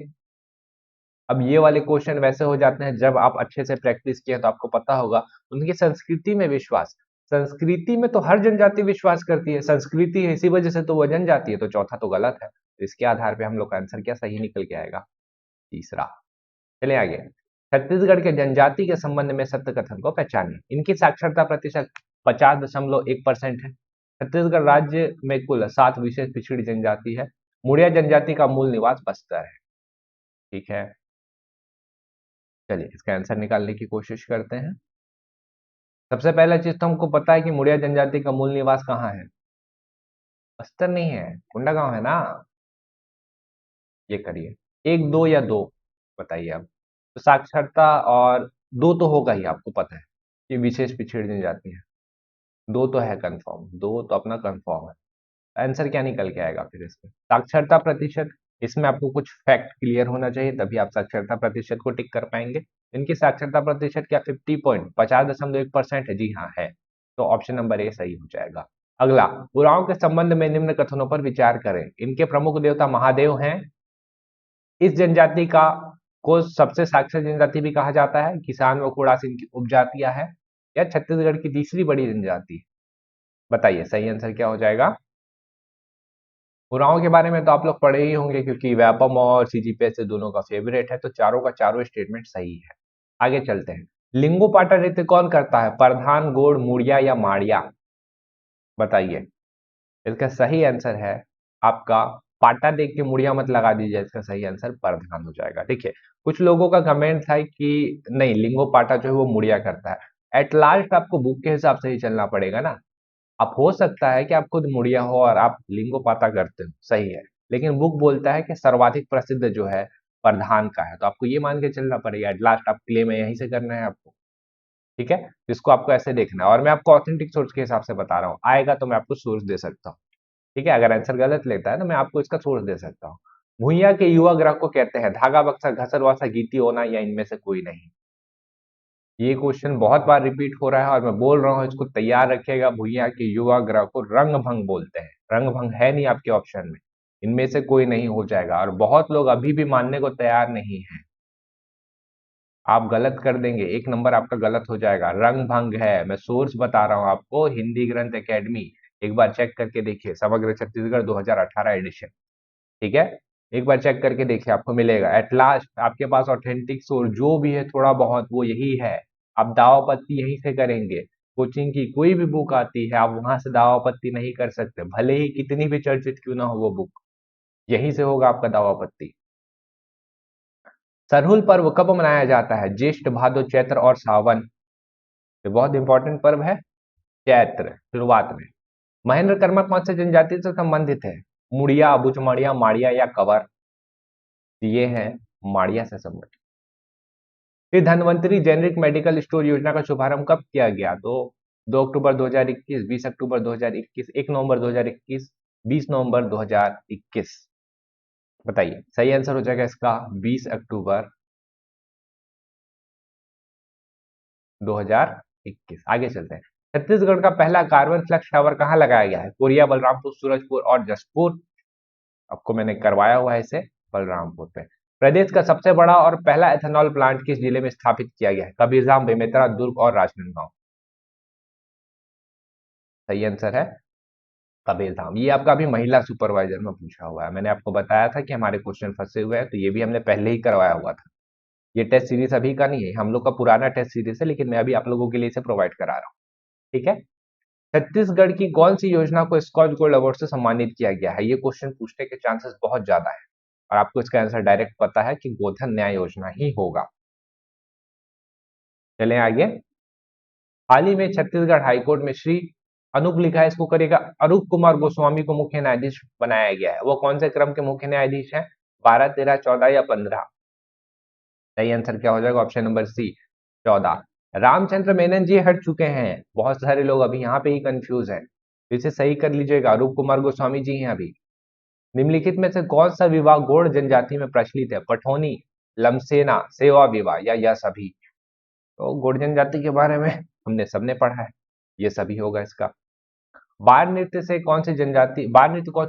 अब ये वाले क्वेश्चन वैसे हो जाते हैं जब आप अच्छे से प्रैक्टिस किए, तो आपको पता होगा। उनकी संस्कृति में विश्वास, संस्कृति में तो हर जनजाति विश्वास करती है, संस्कृति है इसी वजह से तो वो जनजाति है, तो चौथा तो गलत है। तो इसके आधार पे हम लोग का आंसर क्या सही निकल के आएगा? तीसरा। चलिए आगे। छत्तीसगढ़ के जनजाति के संबंध में सत्य कथन को पहचानिए। इनकी साक्षरता प्रतिशत 50.1% है। छत्तीसगढ़ राज्य में कुल 7 विशेष पिछड़ी जनजाति है। मुड़िया जनजाति का मूल निवास बस्तर है। ठीक है, चलिए इसका आंसर निकालने की कोशिश करते हैं। सबसे पहला चीज तो हमको पता है कि मुड़िया जनजाति का मूल निवास कहाँ है? बस्तर नहीं है, कोंडागांव है ना। ये करिए, एक, दो या दो, बताइए आप। तो साक्षरता और दो तो होगा ही, आपको पता है कि विशेष पिछड़ी जनजाति है। दो तो है कंफर्म, दो तो अपना कंफर्म है। आंसर क्या निकल के आएगा फिर इसमें? साक्षरता प्रतिशत, इसमें आपको कुछ फैक्ट क्लियर होना चाहिए, तभी आप साक्षरता प्रतिशत को टिक कर पाएंगे। इनकी साक्षरता प्रतिशत क्या 50.1% है? जी हाँ है। तो ऑप्शन नंबर ए सही हो जाएगा। अगला, पुराणों के संबंध में निम्न कथनों पर विचार करें। इनके प्रमुख देवता महादेव हैं। इस जनजाति का को सबसे साक्षर जनजाति भी कहा जाता है। किसान व कुड़ास इनकी उपजातियां है, या छत्तीसगढ़ की तीसरी बड़ी जनजाति? बताइए सही आंसर क्या हो जाएगा? उरांव के बारे में तो आप लोग पढ़े ही होंगे, क्योंकि व्यापम और सीजीपीएस से दोनों का फेवरेट है, तो चारों का चारों स्टेटमेंट सही है। आगे चलते हैं। लिंगो पाटा नृत्य कौन करता है? प्रधान, गोड़, मुड़िया या माड़िया? बताइए। इसका सही आंसर है आपका, पाटा देख के मुड़िया मत लगा दीजिए, इसका सही आंसर प्रधान हो जाएगा। देखिए, कुछ लोगों का कमेंट था कि नहीं, लिंगो पाटा जो है वो मुड़िया करता है। एट लास्ट आपको बुक के हिसाब से ही चलना पड़ेगा ना। अब हो सकता है कि आप खुद मुड़िया हो और आप लिंगोपाता करते हो, सही है, लेकिन बुक बोलता है कि सर्वाधिक प्रसिद्ध जो है प्रधान का है, तो आपको ये मान के चलना पड़ेगा। एट लास्ट आप क्लेम यहीं से करना है आपको। ठीक है, इसको आपको ऐसे देखना है, और मैं आपको ऑथेंटिक सोर्स के हिसाब से बता रहा हूँ। आएगा तो मैं आपको सोर्स दे सकता हूँ। ठीक है, अगर आंसर गलत लेता है तो मैं आपको इसका सोर्स दे सकता हूँ। भुइयां के युवा ग्रह को कहते हैं धागा, बक्सा, घसर वासा, गीती होना, या इनमें से कोई नहीं? ये क्वेश्चन बहुत बार रिपीट हो रहा है और मैं बोल रहा हूँ, इसको तैयार रखिएगा। भुइयां के युवा ग्रह को रंग भंग बोलते हैं। रंग भंग है नहीं आपके ऑप्शन में, इनमें से कोई नहीं हो जाएगा, और बहुत लोग अभी भी मानने को तैयार नहीं है। आप गलत कर देंगे, एक नंबर आपका गलत हो जाएगा। रंग भंग है, मैं सोर्स बता रहा हूँ आपको, हिंदी ग्रंथ एकेडमी। एक बार चेक करके देखिए, समग्र छत्तीसगढ़ 2018 एडिशन। ठीक है, एक बार चेक करके देखिए, आपको मिलेगा। एट लास्ट आपके पास ऑथेंटिक सोर्स जो भी है थोड़ा बहुत, वो यही है। आप दावापत्ती यहीं से करेंगे। कोचिंग की कोई भी बुक आती है, आप वहां से दावापत्ती नहीं कर सकते, भले ही कितनी भी चर्चित क्यों ना हो वो बुक, यहीं से होगा आपका दावापत्ती। सरहुल पर्व कब मनाया जाता है? ज्येष्ठ, भादो, चैत्र और सावन। ये बहुत इंपॉर्टेंट पर्व है। चैत्र शुरुआत में। महेंद्र कर्मा कौन से जनजाति से संबंधित है? मुड़िया, बुचमड़िया, माड़िया या कवर? ये है माड़िया से संबंधित। फिर धन्वंतरी जेनरिक मेडिकल स्टोर योजना का शुभारंभ कब किया गया? तो 2 अक्टूबर 2021, 20 अक्टूबर 2021, 1 नवंबर 2021, 20 नवंबर 2021। बताइए सही आंसर हो जाएगा इसका 20 अक्टूबर 2021। आगे चलते हैं। छत्तीसगढ़ का पहला कार्बन फ्लैक्स टावर कहाँ लगाया गया है? कोरिया, बलरामपुर, सूरजपुर और जसपुर। आपको मैंने करवाया हुआ है इसे बलरामपुर पे। प्रदेश का सबसे बड़ा और पहला एथेनॉल प्लांट किस जिले में स्थापित किया गया है? कबीरधाम, बेमेतरा, दुर्ग और राजनांदगांव। सही आंसर है कबीरधाम। ये आपका अभी महिला सुपरवाइजर में पूछा हुआ है। मैंने आपको बताया था कि हमारे क्वेश्चन फंसे हुए हैं, तो ये भी हमने पहले ही करवाया हुआ था। ये टेस्ट सीरीज अभी का नहीं है, हम लोग का पुराना टेस्ट सीरीज है, लेकिन मैं अभी आप लोगों के लिए इसे प्रोवाइड करा रहा हूँ। ठीक है। छत्तीसगढ़ की कौन सी योजना को स्कॉच गोल्ड अवार्ड से सम्मानित किया गया है? ये क्वेश्चन पूछने के चांसेस बहुत ज्यादा है, और आपको इसका आंसर डायरेक्ट पता है कि गोधन न्याय योजना ही होगा। चलें आगे। हाल ही में छत्तीसगढ़ हाईकोर्ट में श्री अनूप लिखा है, इसको करेगा अरूप कुमार गोस्वामी को मुख्य न्यायाधीश बनाया गया है। वो कौन से क्रम के मुख्य न्यायाधीश हैं? 12, 13, 14 या 15? सही आंसर क्या हो जाएगा? Option number C 14। Ramachandra Menon ji हट चुके हैं, बहुत सारे लोग अभी यहाँ पे ही कंफ्यूज हैं, तो इसे सही कर लीजिएगा। अरूप कुमार गोस्वामी जी हैं अभी। निम्नलिखित में से कौन सा विवाह गौड़ जनजाति में प्रचलित है? पठौनी, लमसेना, सेवा विवाह या यह सभी? तो गौड़ जनजाति के बारे में हमने सबने पढ़ा है, ये सभी होगा इसका। बाल नृत्य कौन सी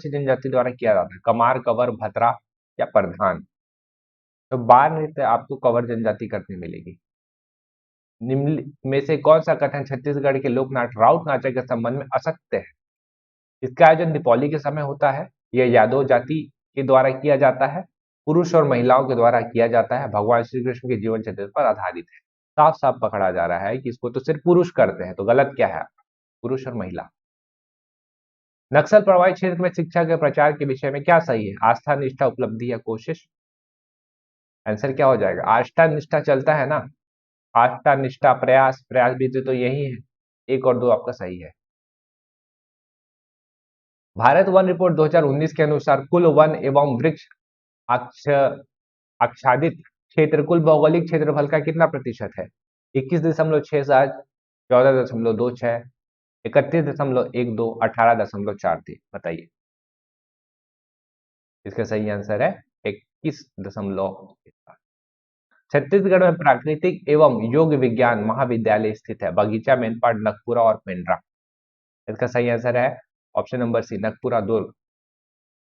जनजाति द्वारा किया जाता है? कमार, कंवर, भतरा या प्रधान? तो बाल नृत्य आपको कंवर जनजाति करने मिलेगी। निम्न में से कौन सा कथन छत्तीसगढ़ के लोकनाट राउत नाचा के संबंध में असत्य है? इसका आयोजन दीपावली के समय होता है, यह यादव जाति के द्वारा किया जाता है, पुरुष और महिलाओं के द्वारा किया जाता है, भगवान श्री कृष्ण के जीवन चरित्र पर आधारित है। साफ साफ पकड़ा जा रहा है कि इसको तो सिर्फ पुरुष करते हैं, तो गलत क्या है? पुरुष और महिला। नक्सल प्रभावित क्षेत्र में शिक्षा के प्रचार के विषय में क्या सही है? आस्था, निष्ठा, उपलब्धि या कोशिश? आंसर क्या हो जाएगा? आस्था निष्ठा चलता है ना, आस्था निष्ठा प्रयास, प्रयास भी तो यही है। 1 और 2 आपका सही है। भारत वन रिपोर्ट 2019 के अनुसार कुल वन एवं वृक्ष आच्छ आच्छादित क्षेत्र कुल भौगोलिक क्षेत्रफल का कितना प्रतिशत है? 21.67, 14.26, 31.12, 18.43? बताइए। इसका सही आंसर है 21.1। छत्तीसगढ़ में प्राकृतिक एवं योग विज्ञान महाविद्यालय स्थित है। बगीचा, मेनपाट, नखपुरा और पेंड्रा? इसका सही आंसर है ऑप्शन नंबर सी, नखपुरा, दुर्ग।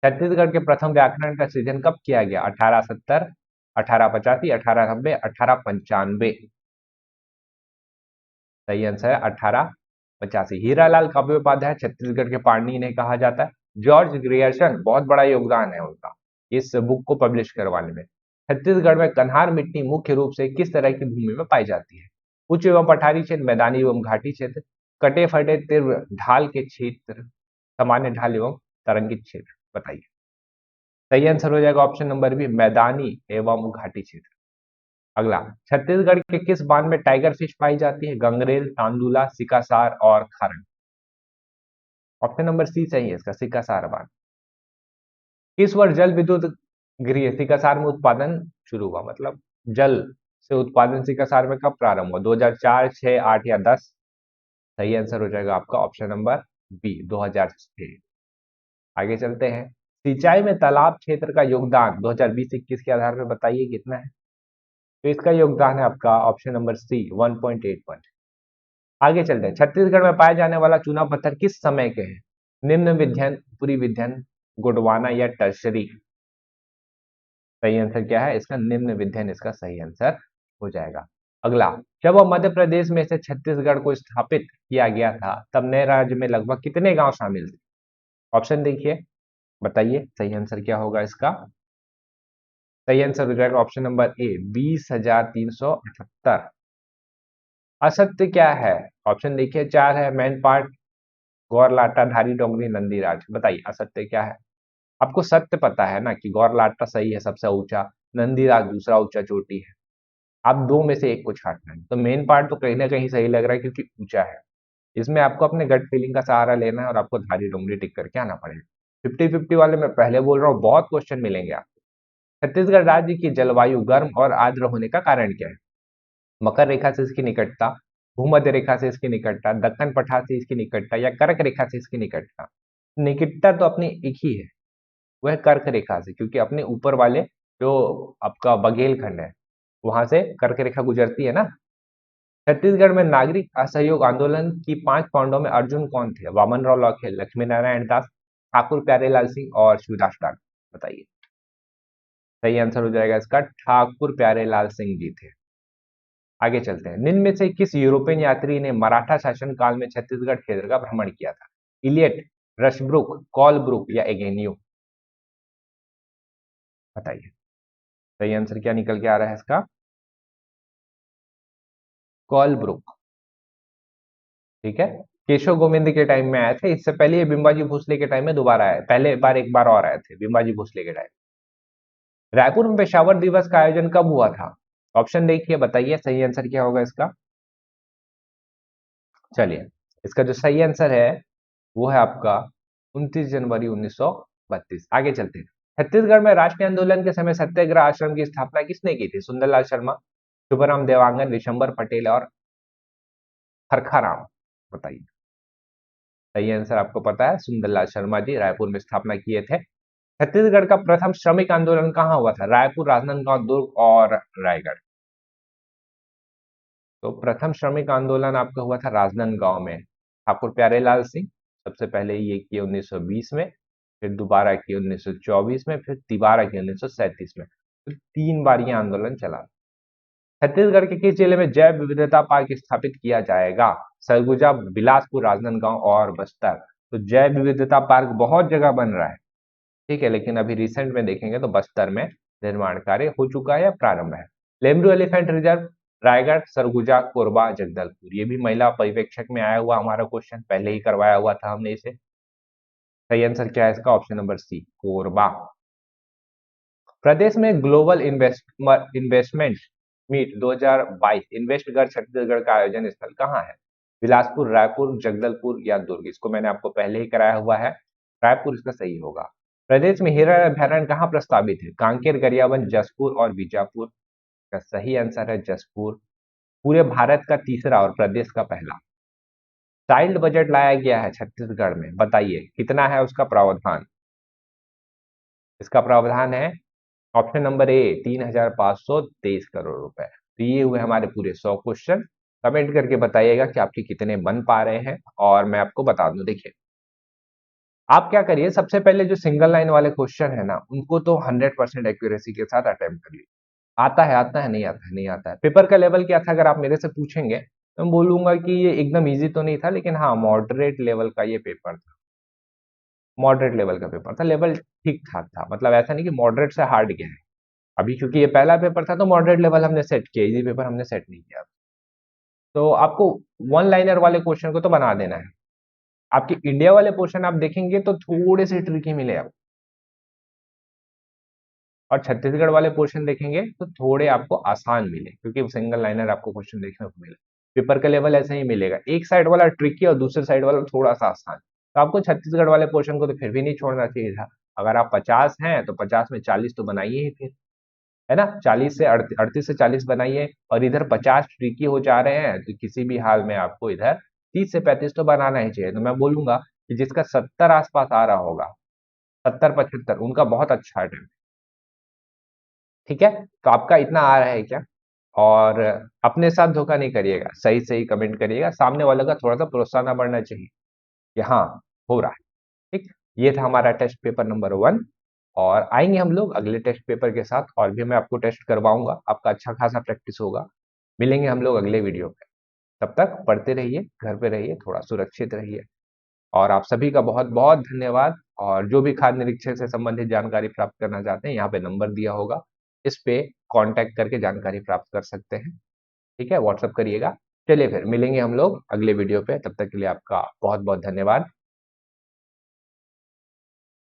छत्तीसगढ़ के प्रथम व्याकरण का सृजन कब किया गया? 1870, 1885, 1890, 1895? सही आंसर है 1885। हीरालाल काव्योपाध्याय छत्तीसगढ़ के पाणिनि ने कहा जाता है। जॉर्ज ग्रियर्सन, बहुत बड़ा योगदान है उनका इस बुक को पब्लिश करवाने में। छत्तीसगढ़ में कन्हार मिट्टी मुख्य रूप से किस तरह की भूमि में पाई जाती है? उच्च एवं पठारी क्षेत्र, मैदानी एवं घाटी क्षेत्र, कटे फटे तीव्र ढाल के क्षेत्र, सामान्य ढाल एवं तरंगित क्षेत्र? बताइए। सही आंसर हो जाएगा ऑप्शन नंबर बी, मैदानी एवं घाटी क्षेत्र। अगला, छत्तीसगढ़ के किस बांध में टाइगर फिश पाई जाती है? गंगरेल, तांदुला, सिकासार और खारंग? ऑप्शन नंबर सी सही है इसका, सिकासार बांध। किस वर्ष जल विद्युत गृह सिकासार में उत्पादन शुरू हुआ? मतलब जल से उत्पादन सिकासार में कब प्रारंभ हुआ? 2004, 6, 8 या 10? सही आंसर हो जाएगा आपका ऑप्शन नंबर बी, 2006। आगे चलते हैं। सिंचाई में तालाब क्षेत्र का योगदान 2020-21 के आधार पर बताइए कितना है? तो इसका योगदान है आपका ऑप्शन नंबर सी, 1.81। आगे चलते हैं। छत्तीसगढ़ में पाए जाने वाला चूना पत्थर किस समय के हैं? निम्न विध्यन, पूरी विध्यन, गोंडवाना या टर्शरी? सही आंसर क्या है इसका? निम्न विध्यन इसका सही आंसर हो जाएगा। अगला, जब वह मध्य प्रदेश में से छत्तीसगढ़ को स्थापित किया गया था, तब नए राज्य में लगभग कितने गांव शामिल थे? ऑप्शन देखिए, बताइए सही आंसर क्या होगा इसका? सही आंसर हो जाएगा ऑप्शन नंबर ए, 20,378। असत्य क्या है? ऑप्शन देखिए, 4 है, मैन पार्ट, गौरलाटा, धारी डोंगरी, नंदीराज। बताइए असत्य क्या है? आपको सत्य पता है ना कि गौरलाटा सही है, सबसे ऊंचा, नंदीराज दूसरा ऊंचा चोटी है। आप दो में से एक को छांटना है, तो मेन पार्ट तो कहीं ना कहीं सही लग रहा है क्योंकि ऊंचा है। इसमें आपको अपने गट फीलिंग का सहारा लेना है और आपको धारी डोंगरी टिक करके आना पड़ेगा। 50-50 वाले मैं पहले बोल रहा हूँ, बहुत क्वेश्चन मिलेंगे आपको। छत्तीसगढ़ राज्य की जलवायु गर्म और आर्द्र होने का कारण क्या है? मकर रेखा से इसकी निकटता, भूमध्य रेखा से इसकी निकटता, दक्कन पठार से इसकी निकटता या कर्क रेखा से इसकी निकटता? निकटता तो अपनी एक ही है, वह कर्क रेखा से, क्योंकि अपने ऊपर वाले जो आपका बघेलखंड है वहां से कर्क रेखा गुजरती है ना। छत्तीसगढ़ में नागरिक असहयोग आंदोलन की 5 पांडवों में अर्जुन कौन थे? वामन राव लौखेल, लक्ष्मी नारायण दास, ठाकुर प्यारेलाल सिंह और शिवदास डाक? बताइए। सही आंसर हो जाएगा इसका ठाकुर प्यारेलाल सिंह जी थे। आगे चलते हैं। निम्न में से किस यूरोपियन यात्री ने मराठा शासन काल में छत्तीसगढ़ क्षेत्र का भ्रमण किया था? इलियट, रशब्रुक, कॉलब्रुक या एगेनियो? बताइए। सही आंसर क्या निकल के आ रहा है इसका? कॉलब्रुक। ठीक है, केशव गोविंद के टाइम में आए थे, इससे पहले ये बिंबाजी भोसले के टाइम में दोबारा आए, पहले बार एक बार और आए थे बिंबाजी भोसले के टाइम। रायपुर में पेशावर दिवस का आयोजन कब हुआ था? ऑप्शन देखिए, बताइए सही आंसर क्या होगा इसका। चलिए, इसका जो सही आंसर है वो है आपका 29 जनवरी 1932। आगे चलते हैं। छत्तीसगढ़ में राष्ट्रीय आंदोलन के समय सत्याग्रह आश्रम की स्थापना किसने की थी? सुंदरलाल शर्मा, शुभराम देवांगन, विशंबर पटेल और खरखाराम? बताइए। सही आंसर आपको पता है, सुंदरलाल शर्मा जी रायपुर में स्थापना किए थे। छत्तीसगढ़ का प्रथम श्रमिक आंदोलन कहाँ हुआ था? रायपुर, राजनांदगांव, दुर्ग और रायगढ़? तो प्रथम श्रमिक आंदोलन आपका हुआ था राजनांदगांव में। ठाकुर प्यारेलाल सिंह सबसे पहले ये किए 1920 में, फिर दोबारा किए 1924 में, फिर तिबारा किए 1937 में। तो 3 बार ये आंदोलन चला। छत्तीसगढ़ के किस जिले में जैव विविधता पार्क स्थापित किया जाएगा? सरगुजा, बिलासपुर, राजनांदगांव और बस्तर? तो जैव विविधता पार्क बहुत जगह बन रहा है, ठीक है, लेकिन अभी रिसेंट में देखेंगे तो बस्तर में निर्माण कार्य हो चुका है या प्रारंभ है। Lemru elephant reserve, Raigarh, Surguja, Korba, Jagdalpur? ये भी महिला पर्यवेक्षक में आया हुआ हमारा क्वेश्चन, पहले ही करवाया हुआ था हमने इसे। सही आंसर क्या है इसका? Option number C, Korba. प्रदेश में global investment meet 2022 Investgarh Chhattisgarh का आयोजन स्थल कहाँ है? बिलासपुर, रायपुर, जगदलपुर या दुर्ग? इसको मैंने आपको पहले ही कराया हुआ है, रायपुर इसका सही होगा। प्रदेश में हिरण अभ्यारण्य कहाँ प्रस्तावित है? कांकेर, गरियाबंद, जसपुर और बीजापुर? का सही आंसर है जसपुर, पूरे भारत का तीसरा और प्रदेश का पहला। चाइल्ड बजट लाया गया है छत्तीसगढ़ में, बताइए कितना है उसका प्रावधान? इसका प्रावधान है ऑप्शन नंबर ए 3,523 करोड़ रुपए। तो ये हुए हमारे पूरे 100 क्वेश्चन। कमेंट करके बताइएगा कि आपके कितने बन पा रहे हैं और मैं आपको बता दूं। देखिए, आप क्या करिए, सबसे पहले जो सिंगल लाइन वाले क्वेश्चन है ना, उनको तो 100% एक्यूरेसी के साथ अटेम्प्ट करिए। आता है, नहीं आता है, नहीं आता है। पेपर का लेवल क्या था अगर आप मेरे से पूछेंगे तो मैं बोलूंगा कि ये एकदम इजी तो नहीं था, लेकिन हाँ मॉडरेट लेवल का ये पेपर था। मॉडरेट लेवल का पेपर था, लेवल ठीक ठाक था, मतलब ऐसा नहीं कि मॉडरेट से हार्ड गया है। अभी क्योंकि ये पहला पेपर था तो मॉडरेट लेवल हमने सेट किया, इजी पेपर हमने सेट नहीं किया। तो आपको वन लाइनर वाले क्वेश्चन को तो बना देना है। आपके इंडिया वाले क्वेश्चन आप देखेंगे तो थोड़े से ट्रिकी मिले आपको, और छत्तीसगढ़ वाले पोर्शन देखेंगे तो थोड़े आपको आसान मिले, क्योंकि सिंगल लाइनर आपको क्वेश्चन देखने को मिले। पेपर का लेवल ऐसे ही मिलेगा, एक साइड वाला ट्रिकी और दूसरे साइड वाला थोड़ा सा आसान। तो आपको छत्तीसगढ़ वाले पोर्शन को तो फिर भी नहीं छोड़ना चाहिए था। अगर आप 50 हैं तो 50 में 40 तो बनाइए ही फिर, है ना। 40 से 38 से 40 बनाइए, और इधर 50 ट्रिकी हो जा रहे हैं तो किसी भी हाल में आपको इधर 30 से 35 तो बनाना ही चाहिए। तो मैं बोलूंगा कि जिसका 70 आसपास आ रहा होगा, 70-75, उनका बहुत अच्छा अटेम्प्ट। ठीक है, तो आपका इतना आ रहा है क्या? और अपने साथ धोखा नहीं करिएगा, सही सही कमेंट करिएगा, सामने वाले का थोड़ा सा प्रोत्साहन बढ़ना चाहिए कि हाँ हो रहा है। ठीक, ये था हमारा टेस्ट पेपर नंबर 1, और आएंगे हम लोग अगले टेस्ट पेपर के साथ, और भी मैं आपको टेस्ट करवाऊंगा, आपका अच्छा खासा प्रैक्टिस होगा। मिलेंगे हम लोग अगले वीडियो पे, तब तक पढ़ते रहिए, घर पे रहिए, थोड़ा सुरक्षित रहिए। और आप सभी का बहुत बहुत धन्यवाद। और जो भी खाद्य निरीक्षण से संबंधित जानकारी प्राप्त करना चाहते हैं, यहाँ पे नंबर दिया होगा, इस पे कांटेक्ट करके जानकारी प्राप्त कर सकते हैं। ठीक है, व्हाट्सअप करिएगा। चलिए फिर मिलेंगे हम लोग अगले वीडियो पे, तब तक के लिए आपका बहुत बहुत धन्यवाद।